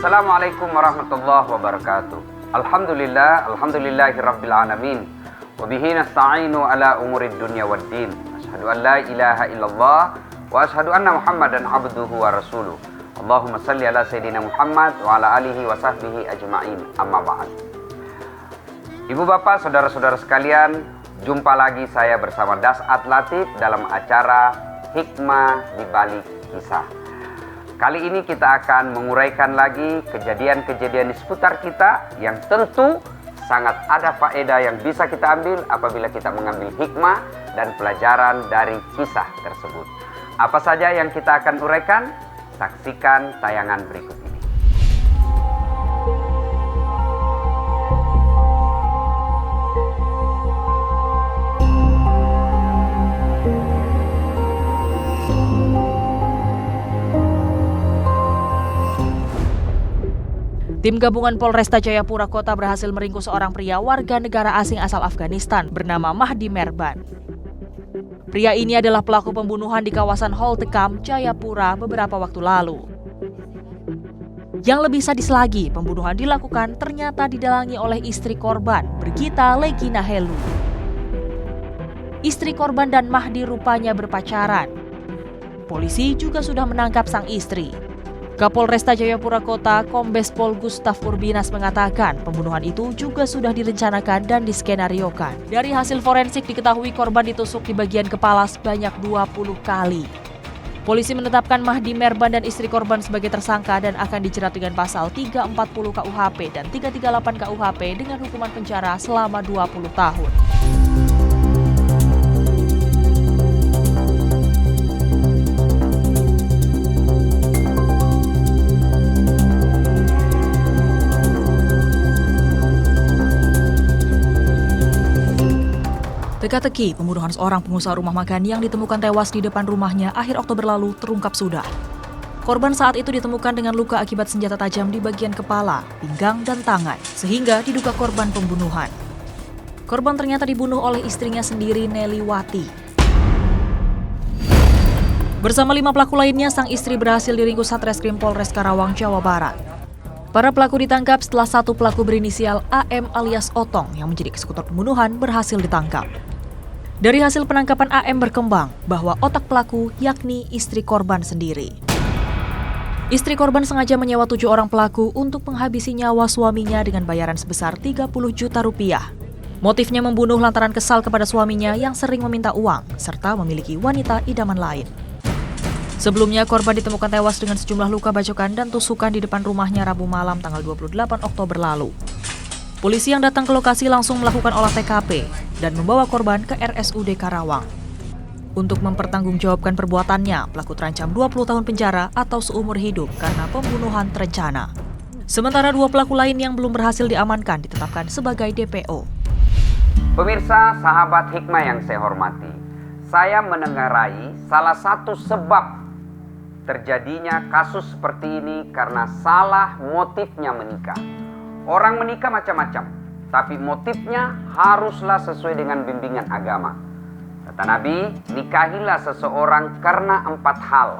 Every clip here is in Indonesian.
Assalamualaikum warahmatullahi wabarakatuh. Alhamdulillahirabbil alamin. Wa bihi nasta'inu ala umurid dunya waddin. Asyhadu an la ilaha illallah wa asyhadu anna Muhammadan abduhu wa rasuluh. Allahumma salli ala sayyidina Muhammad wa ala alihi wa sahbihi ajma'in. Amma ba'd. Ibu bapak, saudara-saudara sekalian, jumpa lagi saya bersama Das'at Latif dalam acara Hikmah di Balik Kisah. Kali ini kita akan menguraikan lagi kejadian-kejadian di seputar kita yang tentu sangat ada faedah yang bisa kita ambil apabila kita mengambil hikmah dan pelajaran dari kisah tersebut. Apa saja yang kita akan uraikan? Saksikan tayangan berikut ini. Tim gabungan Polresta Jayapura Kota berhasil meringkus seorang pria warga negara asing asal Afghanistan bernama Mahdi Merban. Pria ini adalah pelaku pembunuhan di kawasan Holtekam, Jayapura beberapa waktu lalu. Yang lebih sadis lagi, pembunuhan dilakukan ternyata didalangi oleh istri korban, Brigita Legina Helu. Istri korban dan Mahdi rupanya berpacaran. Polisi juga sudah menangkap sang istri. Kapolresta Jayapura Kota, Kombes Pol Gustaf Urbinas mengatakan pembunuhan itu juga sudah direncanakan dan diskenariokan. Dari hasil forensik diketahui korban ditusuk di bagian kepala sebanyak 20 kali. Polisi menetapkan Mahdi Merban dan istri korban sebagai tersangka dan akan dijerat dengan pasal 340 KUHP dan 338 KUHP dengan hukuman penjara selama 20 tahun. Teka-teki pembunuhan seorang pengusaha rumah makan yang ditemukan tewas di depan rumahnya akhir Oktober lalu terungkap sudah. Korban saat itu ditemukan dengan luka akibat senjata tajam di bagian kepala, pinggang, dan tangan, sehingga diduga korban pembunuhan. Korban ternyata dibunuh oleh istrinya sendiri, Nelly Wati. Bersama 5 pelaku lainnya, sang istri berhasil diringkus Satreskrim Polres Karawang, Jawa Barat. Para pelaku ditangkap setelah satu pelaku berinisial AM alias Otong yang menjadi eksekutor pembunuhan berhasil ditangkap. Dari hasil penangkapan AM berkembang bahwa otak pelaku yakni istri korban sendiri. Istri korban sengaja menyewa 7 orang pelaku untuk menghabisi nyawa suaminya dengan bayaran sebesar 30 juta rupiah. Motifnya membunuh lantaran kesal kepada suaminya yang sering meminta uang serta memiliki wanita idaman lain. Sebelumnya korban ditemukan tewas dengan sejumlah luka bacokan dan tusukan di depan rumahnya Rabu malam tanggal 28 Oktober lalu. Polisi yang datang ke lokasi langsung melakukan olah TKP dan membawa korban ke RSUD Karawang. Untuk mempertanggungjawabkan perbuatannya, pelaku terancam 20 tahun penjara atau seumur hidup karena pembunuhan terencana. Sementara 2 pelaku lain yang belum berhasil diamankan ditetapkan sebagai DPO. Pemirsa, sahabat hikmah yang saya hormati, saya menengarai salah satu sebab terjadinya kasus seperti ini karena salah motifnya menikah. Orang menikah macam-macam, tapi motifnya haruslah sesuai dengan bimbingan agama. Kata Nabi, nikahilah seseorang karena 4 hal.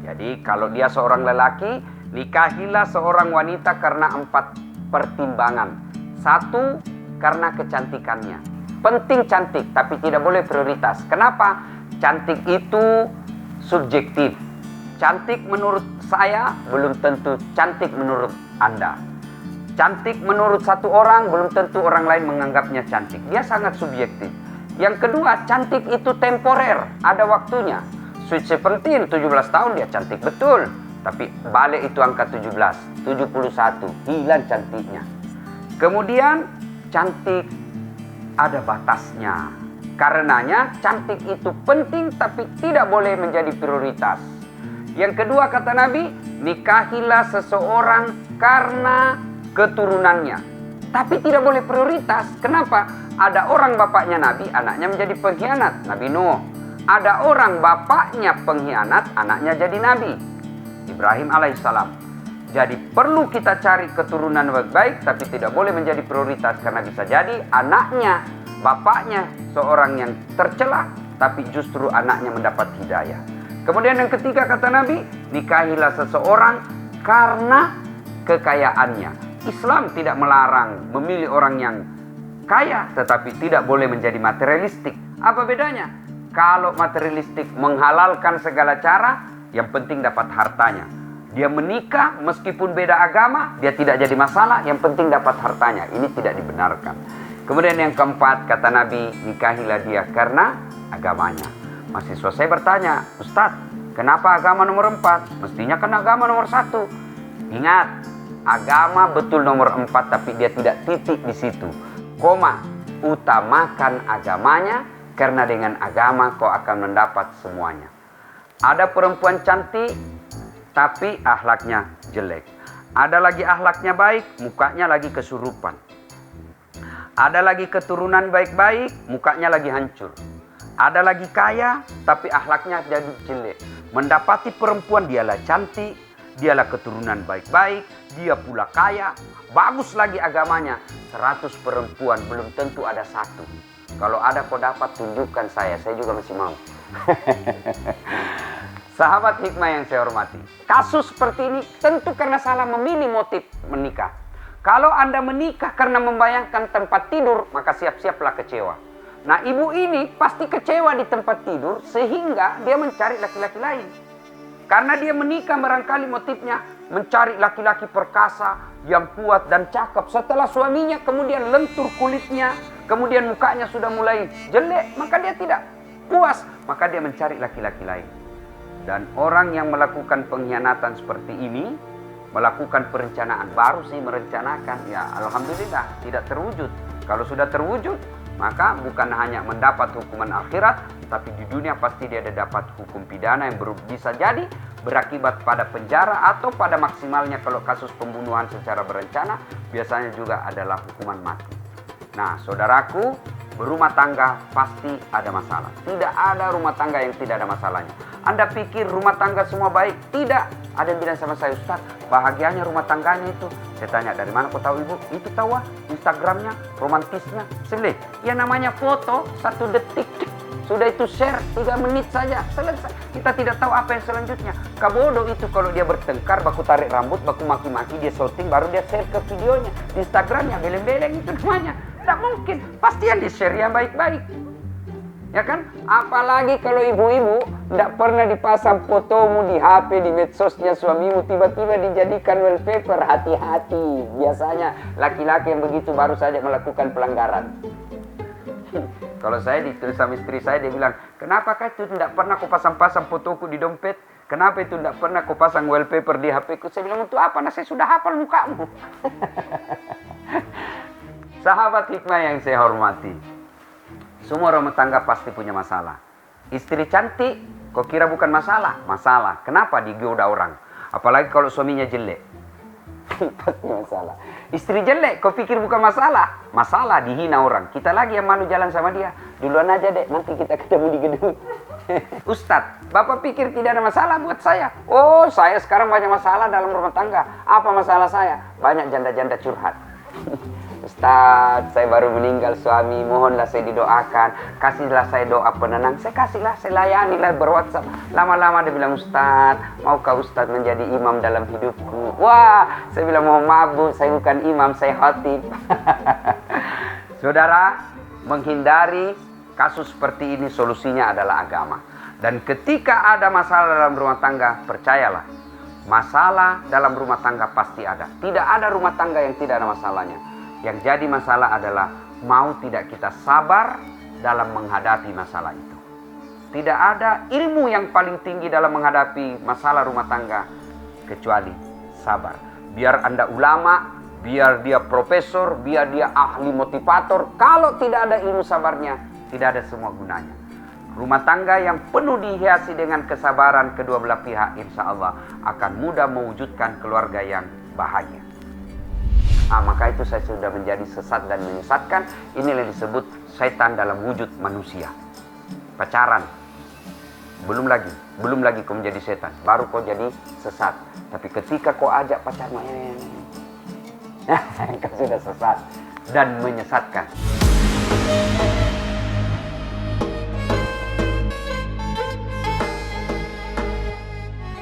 Jadi kalau dia seorang lelaki, nikahilah seorang wanita karena 4 pertimbangan. 1, karena kecantikannya. Penting cantik, tapi tidak boleh prioritas. Kenapa? Cantik itu subjektif. Cantik menurut saya belum tentu cantik menurut Anda. Cantik menurut satu orang belum tentu orang lain menganggapnya cantik. Dia sangat subjektif. Yang kedua, cantik itu temporer, ada waktunya. Sweet 17, 17 tahun dia cantik betul. Tapi balik itu angka 17, 71, hilang cantiknya. Kemudian cantik ada batasnya. Karenanya cantik itu penting tapi tidak boleh menjadi prioritas. Yang kedua kata Nabi, nikahilah seseorang karena keturunannya. Tapi tidak boleh prioritas. Kenapa? Ada orang bapaknya Nabi, anaknya menjadi pengkhianat. Nabi Nuh. Ada orang bapaknya pengkhianat, anaknya jadi Nabi. Ibrahim alaihissalam. Jadi perlu kita cari keturunan baik-baik, tapi tidak boleh menjadi prioritas. Karena bisa jadi anaknya, bapaknya seorang yang tercela, tapi justru anaknya mendapat hidayah. Kemudian yang ketiga kata Nabi, nikahilah seseorang karena kekayaannya. Islam tidak melarang memilih orang yang kaya, tetapi tidak boleh menjadi materialistik. Apa bedanya? Kalau materialistik menghalalkan segala cara, yang penting dapat hartanya. Dia menikah meskipun beda agama, dia tidak jadi masalah, yang penting dapat hartanya. Ini tidak dibenarkan. Kemudian yang keempat, kata Nabi, nikahilah dia karena agamanya. Mahasiswa saya bertanya, Ustadz, kenapa agama nomor 4? Mestinya kan agama nomor 1. Ingat, agama betul nomor 4, tapi dia tidak titik di situ. Koma, utamakan agamanya, karena dengan agama kau akan mendapat semuanya. Ada perempuan cantik, tapi akhlaknya jelek. Ada lagi akhlaknya baik, mukanya lagi kesurupan. Ada lagi keturunan baik-baik, mukanya lagi hancur. Ada lagi kaya, tapi akhlaknya jadi jelek. Mendapati perempuan, dialah cantik, dialah keturunan baik-baik, dia pula kaya, bagus lagi agamanya. 100 perempuan, belum tentu ada 1. Kalau ada kau dapat, tunjukkan saya juga masih mau. Sahabat hikmah yang saya hormati, kasus seperti ini tentu karena salah memilih motif menikah. Kalau Anda menikah karena membayangkan tempat tidur, maka siap-siaplah kecewa. Nah, ibu ini pasti kecewa di tempat tidur sehingga dia mencari laki-laki lain. Karena dia menikah barangkali motifnya mencari laki-laki perkasa yang kuat dan cakep. Setelah suaminya kemudian lentur kulitnya, kemudian mukanya sudah mulai jelek, maka dia tidak puas, maka dia mencari laki-laki lain. Dan orang yang melakukan pengkhianatan seperti ini, melakukan perencanaan, baru sih merencanakan, ya alhamdulillah tidak terwujud. Kalau sudah terwujud, maka bukan hanya mendapat hukuman akhirat, tapi di dunia pasti dia ada dapat hukum pidana yang bisa jadi berakibat pada penjara atau pada maksimalnya kalau kasus pembunuhan secara berencana, biasanya juga adalah hukuman mati. Nah, saudaraku, berumah tangga pasti ada masalah. Tidak ada rumah tangga yang tidak ada masalahnya. Anda pikir rumah tangga semua baik? Tidak. Ada yang bilang sama saya, Ustaz, bahagianya rumah tangganya itu. Saya tanya, dari mana kau tahu ibu? Itu tahu Instagramnya, romantisnya. Selesai. Ya namanya foto, 1 detik. Sudah itu share, 3 menit saja. Selesai. Kita tidak tahu apa yang selanjutnya. Kabodoh itu kalau dia bertengkar, baku tarik rambut, baku maki-maki, dia shooting, baru dia share ke videonya. Di Instagramnya, beleng-beleng itu namanya. Tidak mungkin. Pasti yang di-share yang baik-baik. Ya kan? Apalagi kalau ibu-ibu tidak pernah dipasang fotomu di HP, di medsosnya suamimu, tiba-tiba dijadikan wallpaper. Hati-hati. Biasanya laki-laki yang begitu baru saja melakukan pelanggaran. Kalau saya ditulis sama istri saya, dia bilang, kenapa kah itu tidak pernah kau pasang-pasang fotoku di dompet? Kenapa itu tidak pernah kau pasang wallpaper di HP ku? Saya bilang, untuk apa? Nah, saya sudah hafal mukamu. Sahabat hikmah yang saya hormati, semua rumah tangga pasti punya masalah. Istri cantik, kau kira bukan masalah? Masalah. Kenapa digoda orang? Apalagi kalau suaminya jelek. Pasti masalah. Istri jelek, kau pikir bukan masalah? Masalah, dihina orang. Kita lagi yang malu jalan sama dia. Duluan aja dek, nanti kita ketemu di gedung. Ustadz, Bapak pikir tidak ada masalah buat saya? Oh, saya sekarang banyak masalah dalam rumah tangga. Apa masalah saya? Banyak janda-janda curhat. Ustadz, saya baru meninggal suami, mohonlah saya didoakan, kasihlah saya doa penenang. Saya kasihlah, saya layanilah ber-WhatsApp. Lama-lama dia bilang, Ustadz, maukah Ustadz menjadi imam dalam hidupku? Wah, saya bilang, mohon maaf Bu, saya bukan imam, saya khatib. Saudara, menghindari kasus seperti ini solusinya adalah agama. Dan ketika ada masalah dalam rumah tangga, percayalah, masalah dalam rumah tangga pasti ada. Tidak ada rumah tangga yang tidak ada masalahnya. Yang jadi masalah adalah mau tidak kita sabar dalam menghadapi masalah itu. Tidak ada ilmu yang paling tinggi dalam menghadapi masalah rumah tangga kecuali sabar. Biar Anda ulama, biar dia profesor, biar dia ahli motivator, kalau tidak ada ilmu sabarnya, tidak ada semua gunanya. Rumah tangga yang penuh dihiasi dengan kesabaran kedua belah pihak, insya Allah akan mudah mewujudkan keluarga yang bahagia. Maka itu saya sudah menjadi sesat dan menyesatkan. Inilah disebut setan dalam wujud manusia. Pacaran, belum lagi kau menjadi setan, baru kau jadi sesat. Tapi ketika kau ajak pacarmu, kau sudah sesat dan menyesatkan.